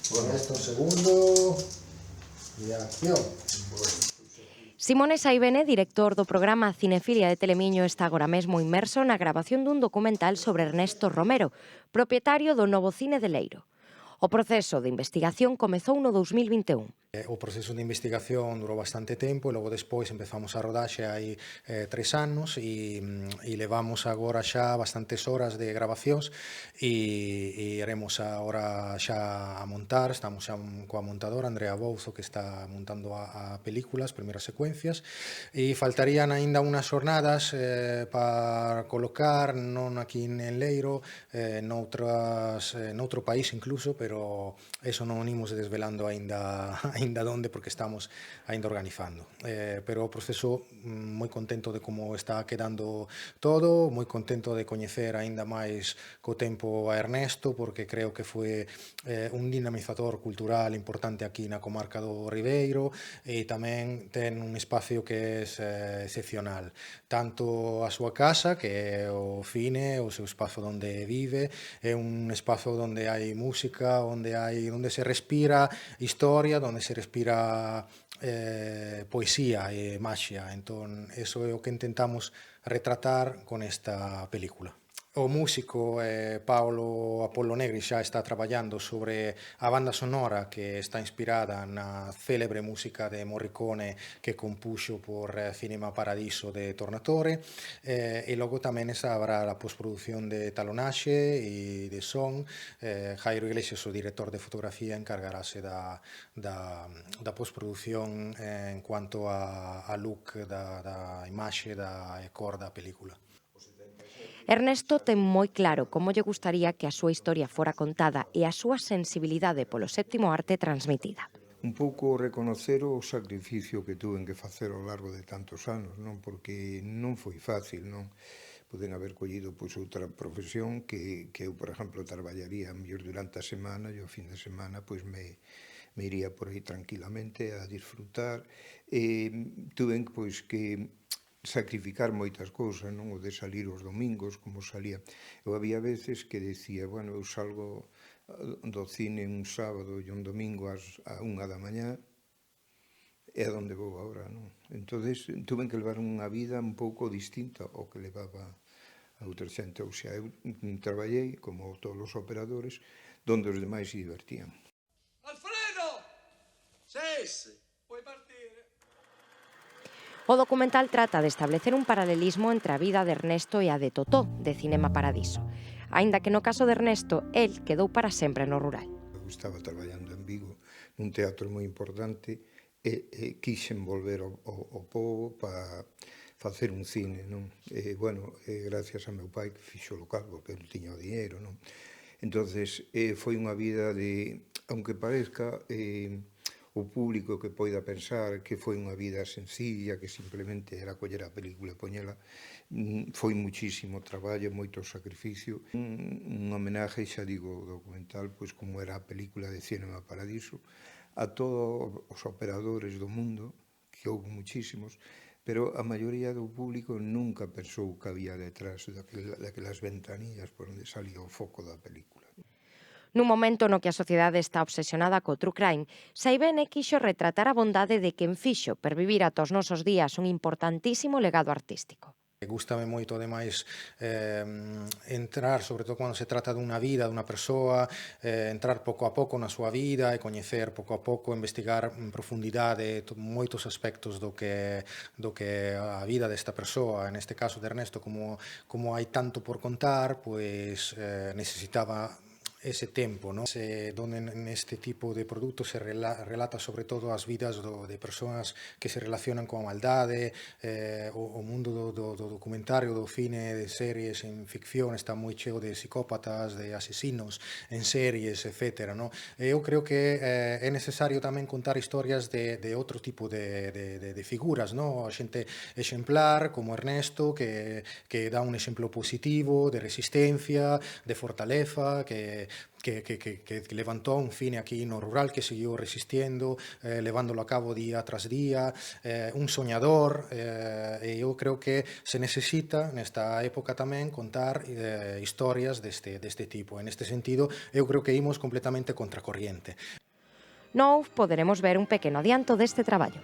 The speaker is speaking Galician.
Ernesto segundo e acción. Simone Saibene, director do programa Cinefilia de Telemiño, está agora mesmo inmerso na grabación dun documental sobre Ernesto Romero, propietario do Novo Cine de Leiro. O proceso de investigación comezou no 2021. O proceso de investigación durou bastante tempo e logo despois empezamos a rodaxe hai 3 anos e levamos agora xa bastantes horas de grabacións e iremos agora xa a montar, estamos xa coa montadora Andrea Bouzo que está montando a película, as primeiras secuencias e faltarían aínda unhas jornadas para colocar non aquí en Leiro, noutro país incluso, pero eso non imos desvelando aínda onde, porque estamos ainda organizando. Pero o proceso, moi contento de como está quedando todo, moi contento de coñecer aínda máis co tempo a Ernesto, porque creo que foi un dinamizador cultural importante aquí na comarca do Ribeiro e tamén ten un espacio que é excepcional. Tanto a súa casa, que é o cine, o seu espazo onde vive, é un espazo onde hai música, onde se respira historia, onde se respira poesía e maxia. Entón, eso é o que intentamos retratar con esta película. O músico Paolo Apollo Negri xa está traballando sobre a banda sonora que está inspirada na célebre música de Morricone que compuxo por Cinema Paradiso de Tornatore e logo tamén habrá a postproducción de talonaxe e de son. Jairo Iglesias, o director de fotografía, encargarase da postproducción en cuanto a look da imaxe da cor da película. Ernesto ten moi claro como lle gustaría que a súa historia fora contada e a súa sensibilidade polo séptimo arte transmitida. Un pouco reconocer o sacrificio que tuven que facer ao largo de tantos anos, non? Porque non foi fácil, non? Poden haber collido pois, outra profesión que eu, por exemplo, traballaría mellor durante a semana e o fin de semana pois me iría por aí tranquilamente a disfrutar. Tuven pois que sacrificar moitas cousas, non? O de salir os domingos, como salía. Eu había veces que decía, bueno, eu salgo do cine un sábado e un domingo a 1 da mañá, e a onde vou agora, non? Entonces, tuve que levar unha vida un pouco distinta ao que levaba a outra xente. Ou xa, eu traballei, como todos os operadores, donde os demais se divertían. Alfredo! Ses! Puoi partire. O documental trata de establecer un paralelismo entre a vida de Ernesto e a de Totó, de Cinema Paradiso. Aínda que no caso de Ernesto, el quedou para sempre no rural. Eu estaba traballando en Vigo, nun teatro moi importante, e quixen volver ao povo para facer un cine, non? Gracias a meu pai que fixo o local, porque ele tiña o dinheiro, non? Entonces, foi unha vida de, aunque parezca, o público que poida pensar que foi unha vida sencilla, que simplemente era coller a película e poñela, foi muchísimo traballo, moito sacrificio. Un homenaje, xa digo, documental, pois como era a película de Cinema Paradiso, a todos os operadores do mundo, que houve muchísimos, pero a maioría do público nunca pensou que había detrás daquelas ventanillas por onde salía o foco da película. Nun momento no que a sociedade está obsesionada co true crime, Saibene quixo retratar a bondade de quen fixo pervivir ata os nosos días un importantísimo legado artístico. Gústame moito, ademais, entrar, sobre todo cando se trata dunha vida, dunha persoa, entrar pouco a pouco na súa vida e coñecer pouco a pouco, investigar en profundidade moitos aspectos do que a vida desta persoa, en este caso de Ernesto, como hai tanto por contar, pois necesitaba ese tempo, non? Donde neste tipo de produtos se relata sobre todo as vidas de persoas que se relacionan coa maldade, o mundo do documentario, do cine, de series en ficción está moi cheo de psicópatas, de asesinos en series, etc. Eu creo que é necesario tamén contar historias de outro tipo de figuras, a xente exemplar como Ernesto, que dá un exemplo positivo de resistencia, de fortaleza, que que levantou un cine aquí no rural que seguiu resistindo, levándolo a cabo día tras día, un soñador, e eu creo que se necesita nesta época tamén contar historias deste tipo. En este sentido, eu creo que imos completamente contracorriente. Nós poderemos ver un pequeno adianto deste traballo.